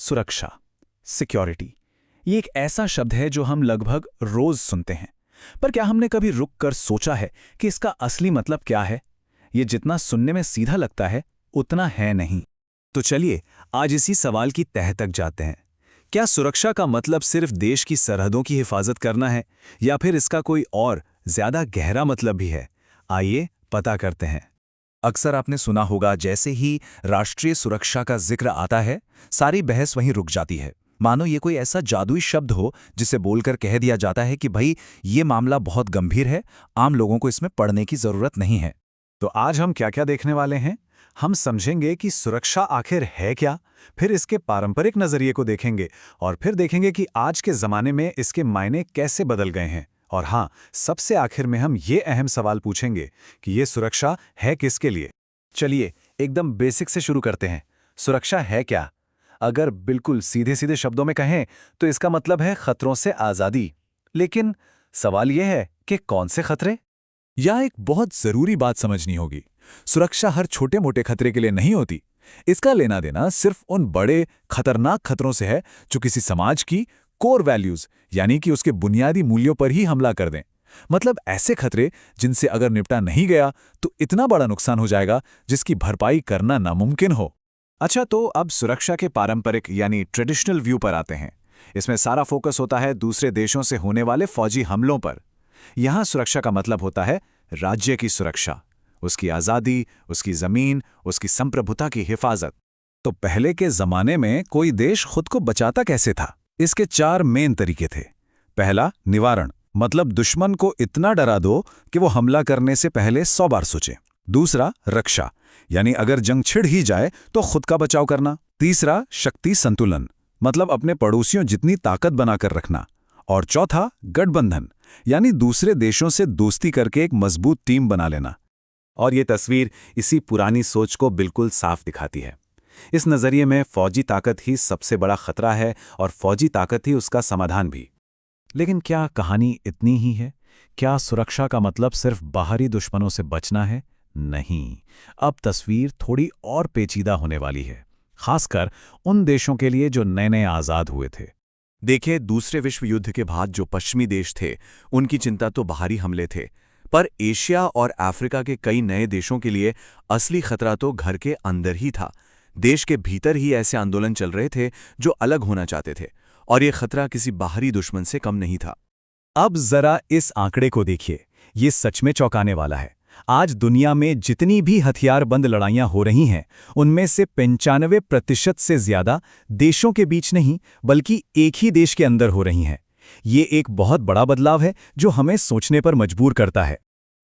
सुरक्षा, सिक्योरिटी, ये एक ऐसा शब्द है जो हम लगभग रोज सुनते हैं। पर क्या हमने कभी रुक कर सोचा है कि इसका असली मतलब क्या है? ये जितना सुनने में सीधा लगता है, उतना है नहीं। तो चलिए आज इसी सवाल की तह तक जाते हैं। क्या सुरक्षा का मतलब सिर्फ देश की सरहदों की हिफाजत करना है, या फिर इसका कोई और ज्यादा गहरा मतलब भी है? आइए पता करते हैं। अक्सर आपने सुना होगा, जैसे ही राष्ट्रीय सुरक्षा का जिक्र आता है, सारी बहस वहीं रुक जाती है। मानो ये कोई ऐसा जादुई शब्द हो जिसे बोलकर कह दिया जाता है कि भाई ये मामला बहुत गंभीर है, आम लोगों को इसमें पड़ने की जरूरत नहीं है। तो आज हम क्या क्या देखने वाले हैं? हम समझेंगे कि सुरक्षा आखिर है क्या, फिर इसके पारंपरिक नजरिए को देखेंगे, और फिर देखेंगे कि आज के जमाने में इसके मायने कैसे बदल गए हैं। और हाँ, सबसे आखिर में हम ये अहम सवाल पूछेंगे कि ये सुरक्षा है किसके लिए। चलिए एकदम बेसिक से शुरू करते हैं। सुरक्षा है क्या? अगर बिल्कुल सीधे सीधे शब्दों में कहें तो इसका मतलब है खतरों से आज़ादी। लेकिन सवाल यह है कि कौन से खतरे? यह एक बहुत जरूरी बात समझनी होगी। सुरक्षा हर छोटे मोटे खतरे के लिए नहीं होती। इसका लेना देना सिर्फ उन बड़े खतरनाक खतरों से है जो किसी समाज की कोर वैल्यूज यानी कि उसके बुनियादी मूल्यों पर ही हमला कर दें। मतलब ऐसे खतरे जिनसे अगर निपटा नहीं गया तो इतना बड़ा नुकसान हो जाएगा जिसकी भरपाई करना नामुमकिन हो। अच्छा, तो अब सुरक्षा के पारंपरिक यानी ट्रेडिशनल व्यू पर आते हैं। इसमें सारा फोकस होता है दूसरे देशों से होने वाले फौजी हमलों पर। यहां सुरक्षा का मतलब होता है राज्य की सुरक्षा, उसकी आज़ादी, उसकी जमीन, उसकी संप्रभुता की हिफाजत। तो पहले के जमाने में कोई देश खुद को बचाता कैसे था? इसके 4 मेन तरीके थे। पहला, निवारण, मतलब दुश्मन को इतना डरा दो कि वो हमला करने से पहले 100 बार सोचे। दूसरा, रक्षा, यानी अगर जंग छिड़ ही जाए तो खुद का बचाव करना। तीसरा, शक्ति संतुलन, मतलब अपने पड़ोसियों जितनी ताकत बनाकर रखना। और चौथा, गठबंधन, यानी दूसरे देशों से दोस्ती करके एक मजबूत टीम बना लेना। और ये तस्वीर इसी पुरानी सोच को बिल्कुल साफ दिखाती है। इस नजरिए में फौजी ताकत ही सबसे बड़ा खतरा है और फौजी ताकत ही उसका समाधान भी। लेकिन क्या कहानी इतनी ही है? क्या सुरक्षा का मतलब सिर्फ बाहरी दुश्मनों से बचना है? नहीं, अब तस्वीर थोड़ी और पेचीदा होने वाली है, खासकर उन देशों के लिए जो नए नए आज़ाद हुए थे। देखिए, दूसरे विश्व युद्ध के बाद जो पश्चिमी देश थे, उनकी चिंता तो बाहरी हमले थे, पर एशिया और अफ्रीका के कई नए देशों के लिए असली खतरा तो घर के अंदर ही था। देश के भीतर ही ऐसे आंदोलन चल रहे थे जो अलग होना चाहते थे, और ये खतरा किसी बाहरी दुश्मन से कम नहीं था। अब जरा इस आंकड़े को देखिए, ये सच में चौंकाने वाला है। आज दुनिया में जितनी भी हथियारबंद लड़ाइयां हो रही हैं, उनमें से 95% से ज्यादा देशों के बीच नहीं, बल्कि एक ही देश के अंदर हो रही हैं। ये एक बहुत बड़ा बदलाव है जो हमें सोचने पर मजबूर करता है।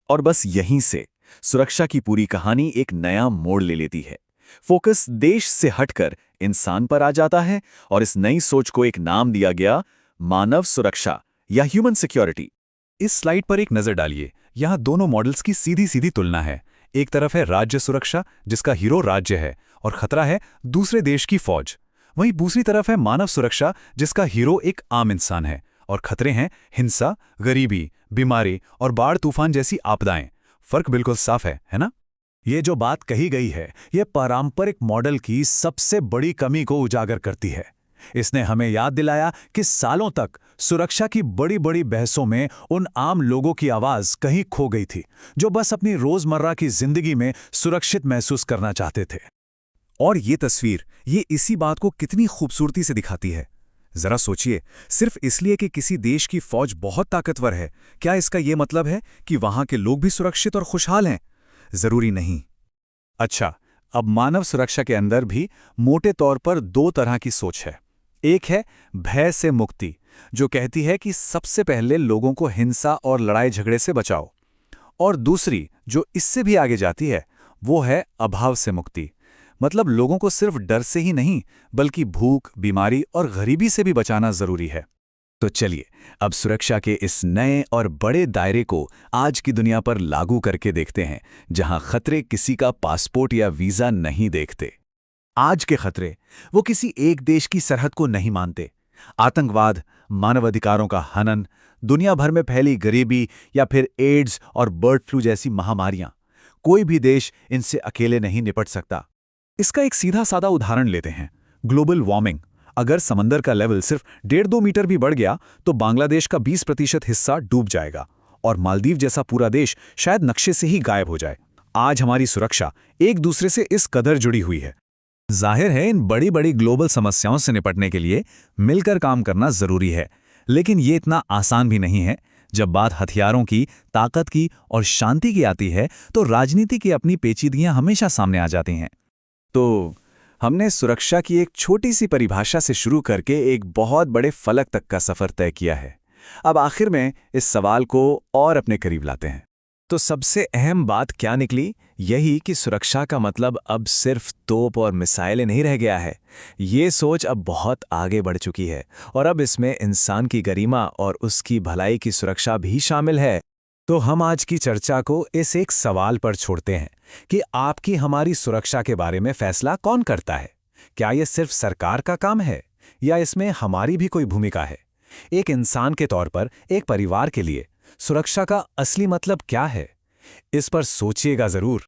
और बस यहीं से सुरक्षा की पूरी कहानी एक नया मोड़ ले लेती है। फोकस देश से हटकर इंसान पर आ जाता है, और इस नई सोच को एक नाम दिया गया, मानव सुरक्षा या ह्यूमन सिक्योरिटी। इस स्लाइड पर एक नजर डालिए। यहाँ दोनों मॉडल्स की सीधी सीधी तुलना है। एक तरफ है राज्य सुरक्षा, जिसका हीरो राज्य है और खतरा है दूसरे देश की फौज। वहीं दूसरी तरफ है मानव सुरक्षा, जिसका हीरो एक आम इंसान है और खतरे हैं हिंसा, गरीबी, बीमारी और बाढ़ तूफान जैसी आपदाएं। फर्क बिल्कुल साफ है ना? ये जो बात कही गई है, ये पारंपरिक मॉडल की सबसे बड़ी कमी को उजागर करती है। इसने हमें याद दिलाया कि सालों तक सुरक्षा की बड़ी बड़ी बहसों में उन आम लोगों की आवाज कहीं खो गई थी, जो बस अपनी रोजमर्रा की जिंदगी में सुरक्षित महसूस करना चाहते थे। और ये तस्वीर ये इसी बात को कितनी खूबसूरती से दिखाती है। जरा सोचिए, सिर्फ इसलिए कि किसी देश की फौज बहुत ताकतवर है, क्या इसका यह मतलब है कि वहां के लोग भी सुरक्षित और खुशहाल हैं? जरूरी नहीं। अच्छा, अब मानव सुरक्षा के अंदर भी मोटे तौर पर 2 तरह की सोच है। एक है भय से मुक्ति, जो कहती है कि सबसे पहले लोगों को हिंसा और लड़ाई झगड़े से बचाओ। और दूसरी, जो इससे भी आगे जाती है, वो है अभाव से मुक्ति, मतलब लोगों को सिर्फ डर से ही नहीं, बल्कि भूख, बीमारी और गरीबी से भी बचाना जरूरी है। तो चलिए अब सुरक्षा के इस नए और बड़े दायरे को आज की दुनिया पर लागू करके देखते हैं, जहां खतरे किसी का पासपोर्ट या वीजा नहीं देखते। आज के खतरे वो किसी एक देश की सरहद को नहीं मानते। आतंकवाद, मानवाधिकारों का हनन, दुनिया भर में फैली गरीबी या फिर एड्स और बर्ड फ्लू जैसी महामारियां, कोई भी देश इनसे अकेले नहीं निपट सकता। इसका एक सीधा साधा उदाहरण लेते हैं, ग्लोबल वार्मिंग। अगर समंदर का लेवल सिर्फ 1.5-2 मीटर भी बढ़ गया तो बांग्लादेश का 20% हिस्सा डूब जाएगा और मालदीव जैसा पूरा देश शायद नक्शे से ही गायब हो जाए। आज हमारी सुरक्षा एक दूसरे से इस कदर जुड़ी हुई है। जाहिर है, इन बड़ी बड़ी ग्लोबल समस्याओं से निपटने के लिए मिलकर काम करना जरूरी है, लेकिन ये इतना आसान भी नहीं है। जब बात हथियारों की, ताकत की और शांति की आती है तो राजनीति की अपनी पेचीदगियां हमेशा सामने आ जाती हैं। तो हमने सुरक्षा की एक छोटी सी परिभाषा से शुरू करके एक बहुत बड़े फलक तक का सफर तय किया है। अब आखिर में इस सवाल को और अपने करीब लाते हैं। तो सबसे अहम बात क्या निकली? यही कि सुरक्षा का मतलब अब सिर्फ तोप और मिसाइलें नहीं रह गया है। ये सोच अब बहुत आगे बढ़ चुकी है और अब इसमें इंसान की गरिमा और उसकी भलाई की सुरक्षा भी शामिल है। तो हम आज की चर्चा को इस एक सवाल पर छोड़ते हैं कि आपकी हमारी सुरक्षा के बारे में फैसला कौन करता है? क्या यह सिर्फ सरकार का काम है या इसमें हमारी भी कोई भूमिका है? एक इंसान के तौर पर, एक परिवार के लिए सुरक्षा का असली मतलब क्या है? इस पर सोचिएगा जरूर।